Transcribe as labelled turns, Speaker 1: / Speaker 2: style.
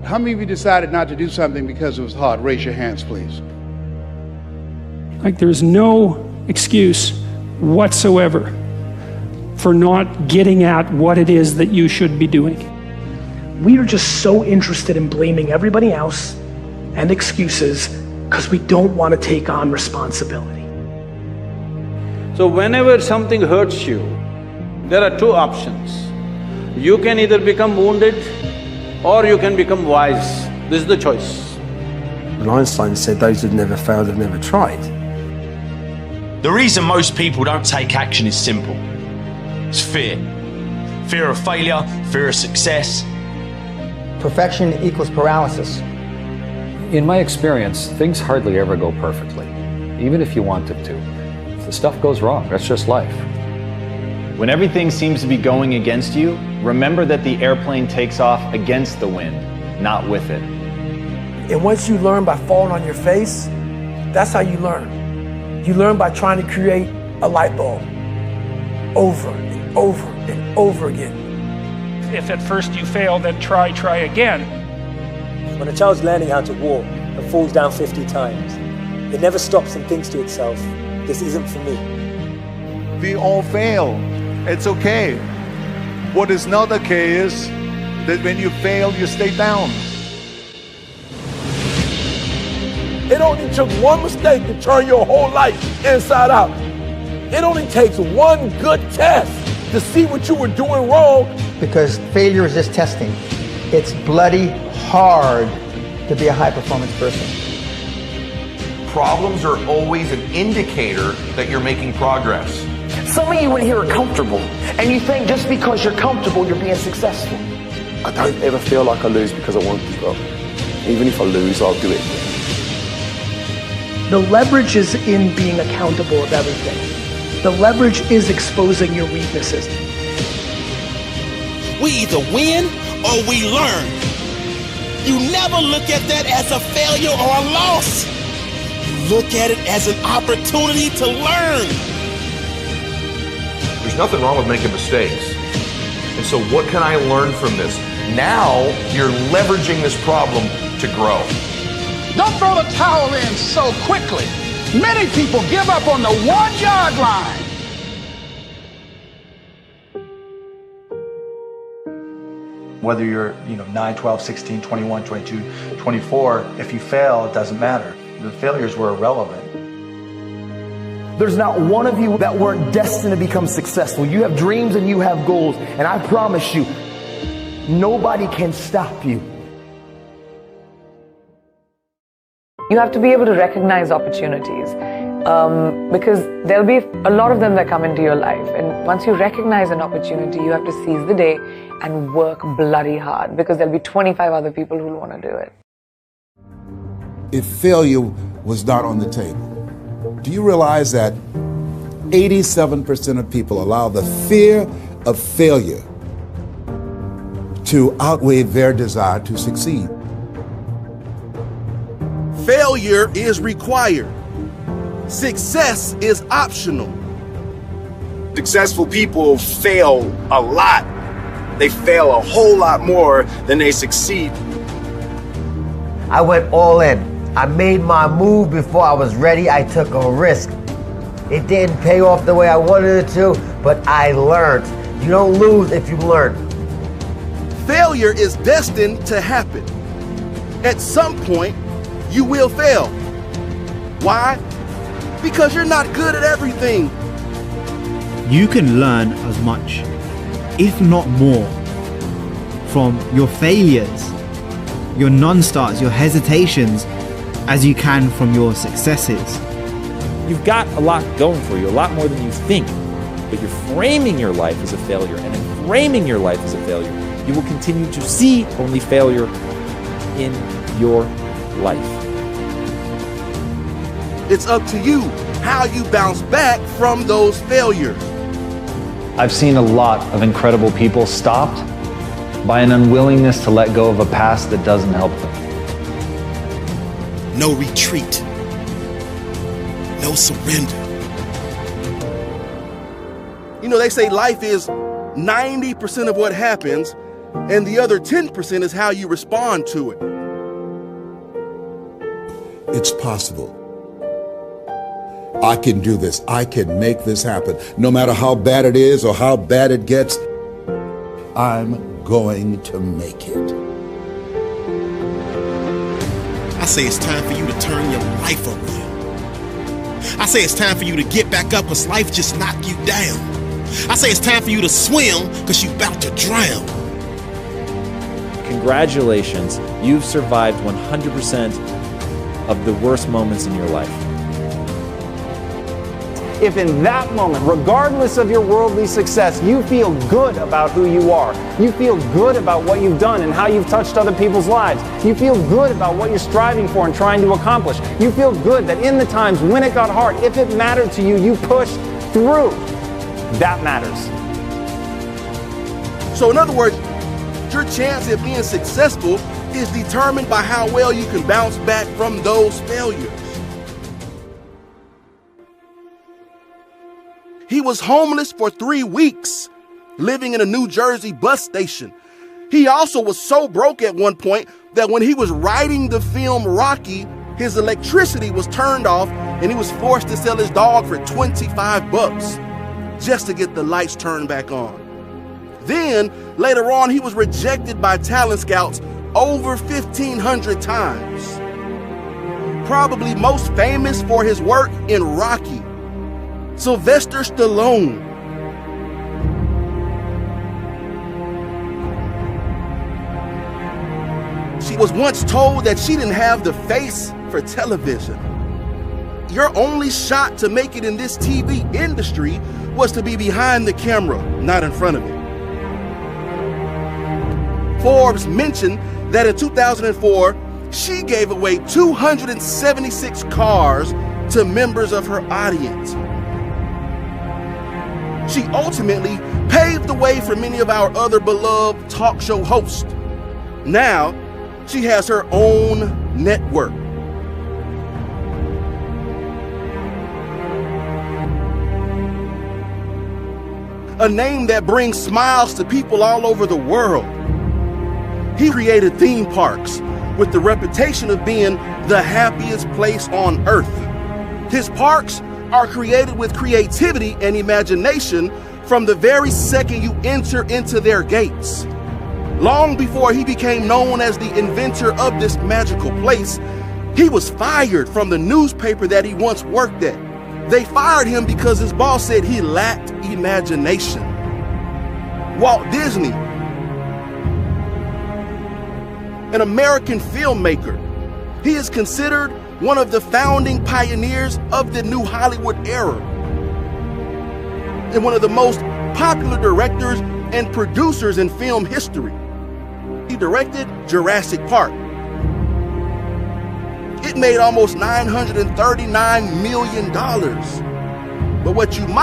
Speaker 1: How many of you decided not to do something because it was hard? Raise your hands, please.
Speaker 2: Like, there's no excuse whatsoever for not getting at what it is that you should be doing.
Speaker 3: We are just so interested in blaming everybody else and excuses because we don't want to take on responsibility.
Speaker 4: So whenever something hurts you, there are two options. You can either become wounded or you can become wise. This is the choice.
Speaker 5: And Einstein said those who've never failed have never tried.
Speaker 6: The reason most people don't take action is simple. It's fear. Fear of failure, fear of success.
Speaker 7: Perfection equals paralysis.
Speaker 8: In my experience, things hardly ever go perfectly, even if you want it to. If the stuff goes wrong, that's just life.
Speaker 9: When everything seems to be going against you, remember that the airplane takes off against the wind, not with it.
Speaker 10: And once you learn by falling on your face, that's how you learn. You learn by trying to create a light bulb over and over and over again.
Speaker 2: If at first you fail, then try again.
Speaker 11: When a child's learning how to walk and falls down 50 times, it never stops and thinks to itself, this isn't for me.
Speaker 12: We all fail. It's okay. What is not okay is that when you fail, you stay down.
Speaker 10: It only took one mistake to turn your whole life inside out. It only takes one good test to see what you were doing wrong.
Speaker 7: Because failure is just testing. It's bloody hard to be a high-performance person.
Speaker 13: Problems are always an indicator that you're making progress.
Speaker 14: Some of you in here are comfortable, and you think just because you're comfortable, you're being successful.
Speaker 15: I don't ever feel like I lose because I won't give up. Even if I lose, I'll do it.
Speaker 3: The leverage is in being accountable of everything. The leverage is exposing your weaknesses.
Speaker 16: We either win or we learn. You never look at that as a failure or a loss. You look at it as an opportunity to learn.
Speaker 13: There's nothing wrong with making mistakes. And so what can I learn from this? Now you're leveraging this problem to grow.
Speaker 1: Don't throw the towel in so quickly. Many people give up on the 1-yard line.
Speaker 17: Whether you're 9, 12, 16, 21, 22, 24, if you fail, it doesn't matter. The failures were irrelevant.
Speaker 14: There's not one of you that weren't destined to become successful. You have dreams and you have goals, and I promise you, nobody can stop you.
Speaker 18: You have to be able to recognize opportunities because there'll be a lot of them that come into your life. And once you recognize an opportunity, you have to seize the day and work bloody hard because there'll be 25 other people who want to do it.
Speaker 19: If failure was not on the table, do you realize that 87% of people allow the fear of failure to outweigh their desire to succeed?
Speaker 20: Failure is required. Success is optional.
Speaker 4: Successful people fail a lot. They fail a whole lot more than they succeed.
Speaker 6: I went all in. I made my move before I was ready. I took a risk. It didn't pay off the way I wanted it to, but I learned. You don't lose if you learn.
Speaker 20: Failure is destined to happen. At some point, you will fail. Why? Because you're not good at everything.
Speaker 3: You can learn as much, if not more, from your failures, your non-starts, your hesitations, as you can from your successes.
Speaker 2: You've got a lot going for you, a lot more than you think, but you're framing your life as a failure, and in framing your life as a failure, you will continue to see only failure in your life.
Speaker 20: It's up to you how you bounce back from those failures.
Speaker 9: I've seen a lot of incredible people stopped by an unwillingness to let go of a past that doesn't help them.
Speaker 16: No retreat. No surrender.
Speaker 20: They say life is 90% of what happens and the other 10% is how you respond to it.
Speaker 19: It's possible. I can do this. I can make this happen. No matter how bad it is or how bad it gets, I'm going to make it.
Speaker 16: I say it's time for you to turn your life around. I say it's time for you to get back up because life just knocked you down. I say it's time for you to swim because you're about to drown.
Speaker 2: Congratulations, you've survived 100% of the worst moments in your life.
Speaker 9: If in that moment, regardless of your worldly success, you feel good about who you are, you feel good about what you've done and how you've touched other people's lives, you feel good about what you're striving for and trying to accomplish, you feel good that in the times when it got hard, if it mattered to you, you pushed through. That matters.
Speaker 20: So in other words, your chance at being successful is determined by how well you can bounce back from those failures. He was homeless for 3 weeks, living in a New Jersey bus station. He also was so broke at one point that when he was writing the film Rocky, his electricity was turned off and he was forced to sell his dog for $25 just to get the lights turned back on. Then, later on, he was rejected by talent scouts over 1,500 times. Probably most famous for his work in Rocky, Sylvester Stallone. She was once told that she didn't have the face for television. Your only shot to make it in this TV industry was to be behind the camera, not in front of it. Forbes mentioned that in 2004, she gave away 276 cars to members of her audience. She ultimately paved the way for many of our other beloved talk show hosts. Now, she has her own network. A name that brings smiles to people all over the world. He created theme parks with the reputation of being the happiest place on earth. His parks are created with creativity and imagination from the very second you enter into their gates. Long before he became known as the inventor of this magical place, he was fired from the newspaper that he once worked at. They fired him because his boss said he lacked imagination. Walt Disney, an American filmmaker, he is considered one of the founding pioneers of the new Hollywood era, and one of the most popular directors and producers in film history. He directed Jurassic Park. It made almost $939 million. But what you might